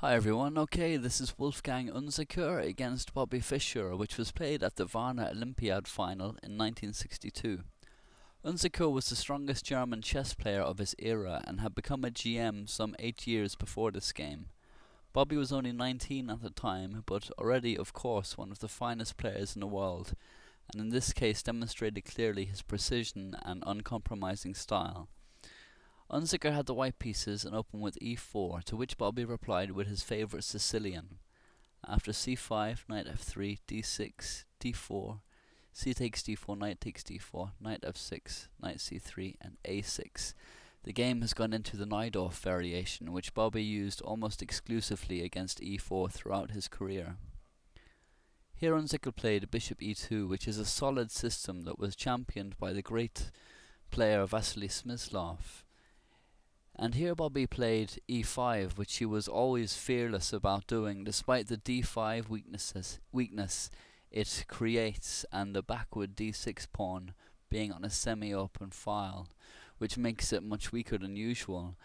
Hi everyone, okay, this is Wolfgang Unzicker against Bobby Fischer, which was played at the Varna Olympiad final in 1962. Unzicker was the strongest German chess player of his era and had become a GM some 8 years before this game. Bobby was only 19 at the time, but already of course one of the finest players in the world, and in this case demonstrated clearly his precision and uncompromising style. Unzicker had the white pieces and opened with e4, to which Bobby replied with his favourite Sicilian. After c5, knight f3, d6, d4, c takes d4, knight takes d4, knight f6, knight c3, and a6. The game has gone into the Najdorf variation, which Bobby used almost exclusively against e4 throughout his career. Here Unzicker played bishop e2, which is a solid system that was championed by the great player Vasily Smyslov. And here Bobby played e5, which he was always fearless about doing, despite the d5 weakness it creates and the backward d6 pawn being on a semi-open file, which makes it much weaker than usual.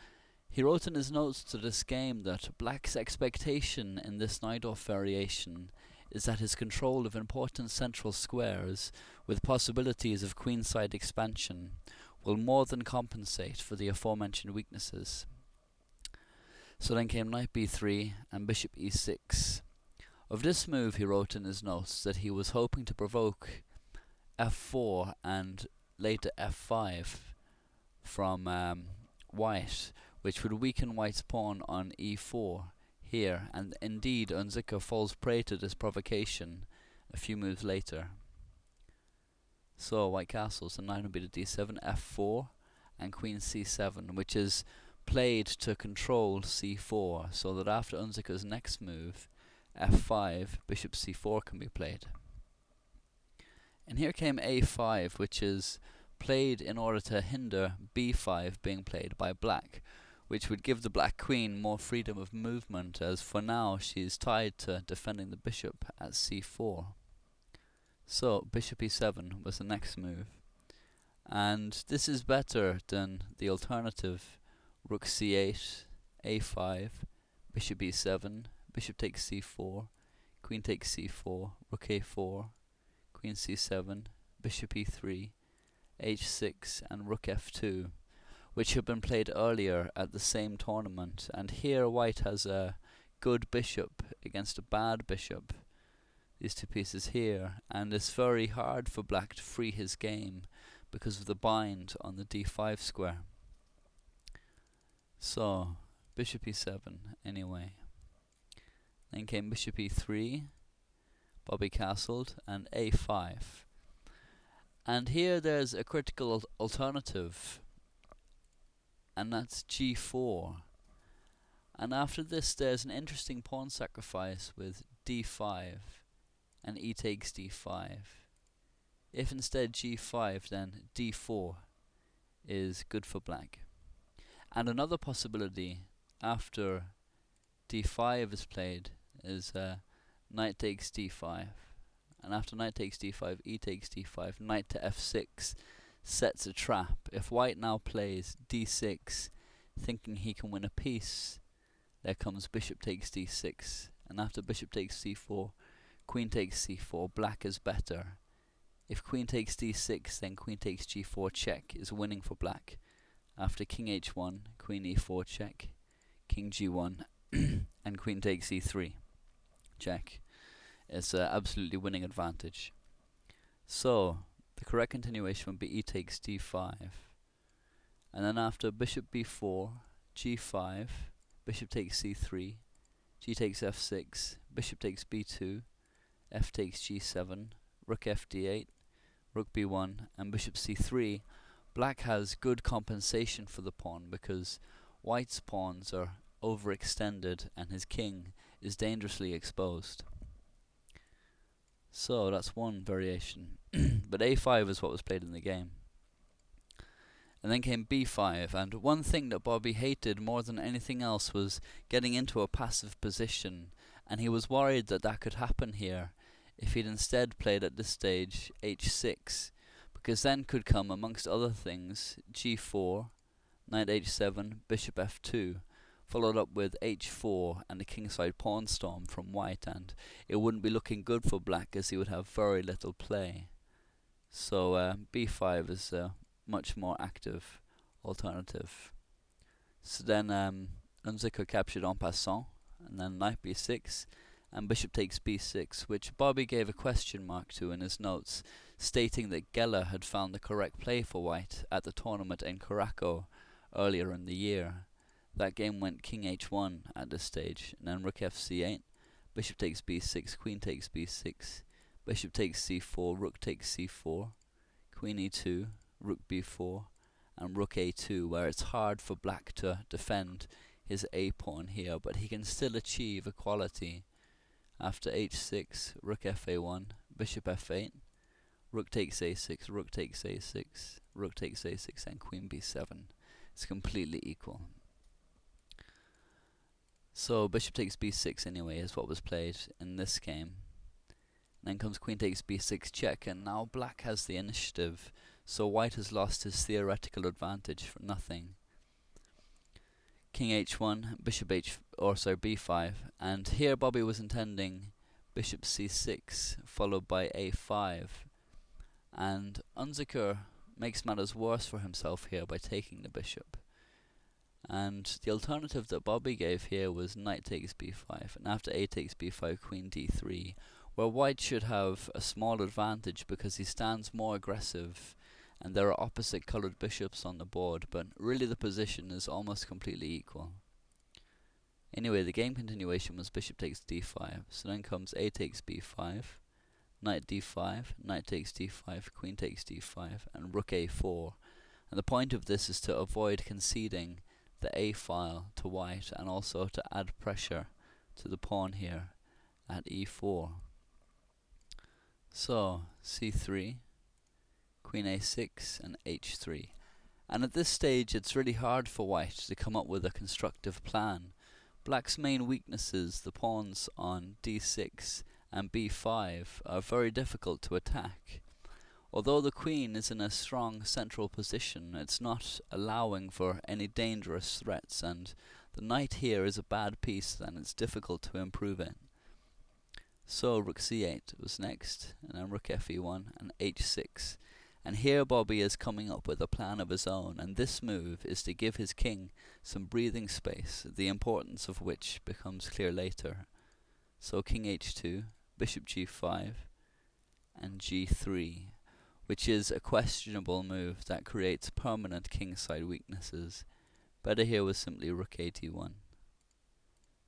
He wrote in his notes to this game that Black's expectation in this Najdorf variation is that his control of important central squares, with possibilities of queenside expansion, will more than compensate for the aforementioned weaknesses. So then came knight b3 and bishop e6. Of this move he wrote in his notes that he was hoping to provoke f4 and later f5 from white, which would weaken white's pawn on e4 here, and indeed Unzicker falls prey to this provocation a few moves later. So white castles, and knight will be to d7, f4, and queen c7, which is played to control c4, so that after Unzicker's next move, f5, bishop c4 can be played. And here came a5, which is played in order to hinder b5 being played by black, which would give the black queen more freedom of movement, as for now she is tied to defending the bishop at c4. So bishop e7 was the next move, and this is better than the alternative rook c8, a5, bishop e7, bishop takes c4, queen takes c4, rook a4, queen c7, bishop e3, h6, and rook f2, which had been played earlier at the same tournament. And here white has a good bishop against a bad bishop, these two pieces here, and it's very hard for black to free his game because of the bind on the d5 square. So bishop e7 anyway. Then came bishop e3, Bobby castled, and a5. And here there's a critical alternative, and that's g4. And after this there's an interesting pawn sacrifice with d5 and e takes d5. If instead g5, then d4 is good for black. And another possibility after d5 is played is knight takes d5. And after knight takes d5, e takes d5, knight to f6 sets a trap. If white now plays d6, thinking he can win a piece, there comes bishop takes d6. And after bishop takes c4, queen takes c4, black is better. If queen takes d6, then queen takes g4 check is winning for black. After king h1, queen e4 check, king g1, and queen takes e3 check. It's an absolutely winning advantage. So the correct continuation would be e takes d5. And then after bishop b4, g5, bishop takes c3, g takes f6, bishop takes b2, f takes g7, rook f d8, rook b1, and bishop c3, black has good compensation for the pawn because white's pawns are overextended and his king is dangerously exposed. So that's one variation. But a5 is what was played in the game. And then came b5, and one thing that Bobby hated more than anything else was getting into a passive position, and he was worried that that could happen here if he'd instead played at this stage h6, because then could come, amongst other things, g4, knight h7, bishop f2, followed up with h4 and a kingside pawn storm from white, and it wouldn't be looking good for black as he would have very little play. So b5 is a much more active alternative. So then Unzicker captured en passant, and then knight b6, and bishop takes b6, which Bobby gave a question mark to in his notes, stating that Geller had found the correct play for white at the tournament in Caraco earlier in the year. That game went king h1 at this stage, and then rook fc8, bishop takes b6, queen takes b6, bishop takes c4, rook takes c4, queen e2, rook b4, and rook a2, where it's hard for black to defend his a pawn here, but he can still achieve equality. After h6, rook fa1, bishop f8, rook takes a6, rook takes a6, rook takes a6, and queen b7. It's completely equal. So bishop takes b6 anyway is what was played in this game. Then comes queen takes b6 check, and now black has the initiative, so white has lost his theoretical advantage for nothing. King h1, bishop b5, and here Bobby was intending bishop c6 followed by a5, and Unzicker makes matters worse for himself here by taking the bishop. And the alternative that Bobby gave here was knight takes b5, and after a takes b5, queen d3, where white should have a small advantage because he stands more aggressive and there are opposite coloured bishops on the board, but really the position is almost completely equal. Anyway, the game continuation was bishop takes d5, so then comes a takes b5, knight d5, knight takes d5, queen takes d5, and rook a4. And the point of this is to avoid conceding the a file to white, and also to add pressure to the pawn here at e4. So c3, queen a6, and h3. And at this stage it's really hard for white to come up with a constructive plan. Black's main weaknesses, the pawns on d6 and b5, are very difficult to attack. Although the queen is in a strong central position, it's not allowing for any dangerous threats, and the knight here is a bad piece, and it's difficult to improve it. So rook c8 was next, and then rook fe1 and h6. And here Bobby is coming up with a plan of his own, and this move is to give his king some breathing space, the importance of which becomes clear later. So king h2, bishop g5, and g3, which is a questionable move that creates permanent kingside weaknesses. Better here was simply rook a1.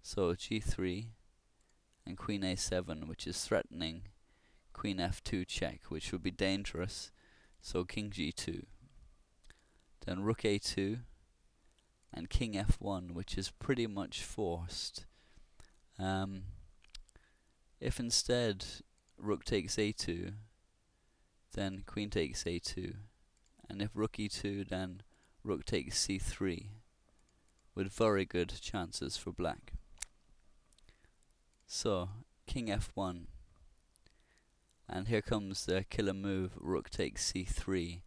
So g3 and queen a7, which is threatening queen f2 check, which would be dangerous. So king g2. Then rook a2 and king f1, which is pretty much forced. If instead rook takes a2, then queen takes a2, and if rook e2, then rook takes c3, with very good chances for black. So king f1, and here comes the killer move, rook takes c3,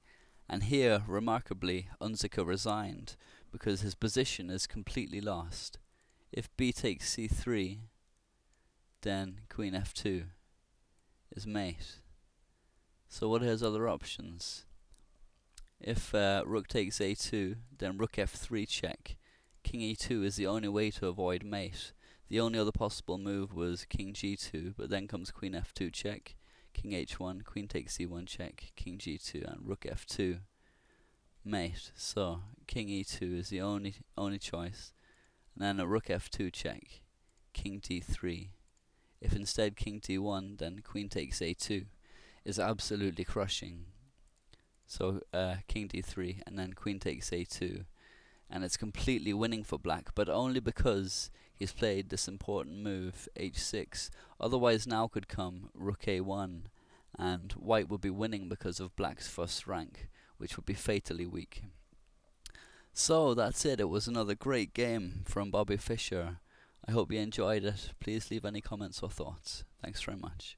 and here remarkably Unzicker resigned because his position is completely lost. If b takes c3, then queen f2 is mate. So what are his other options? If rook takes a2, then rook f3 check. King e2 is the only way to avoid mate. The only other possible move was king g2, but then comes queen f2 check, king h1, queen takes c1 check, king g2, and rook f2 mate. So king e2 is the only choice, and then a rook f2 check, king d3. If instead king d1, then queen takes a2 is absolutely crushing. So king d3 and then queen takes a2, and it's completely winning for black, but only because he's played this important move h6. Otherwise now could come rook a1, and white would be winning because of black's first rank, which would be fatally weak. So that's it. It was another great game from Bobby Fischer. I hope you enjoyed it. Please leave any comments or thoughts. Thanks very much.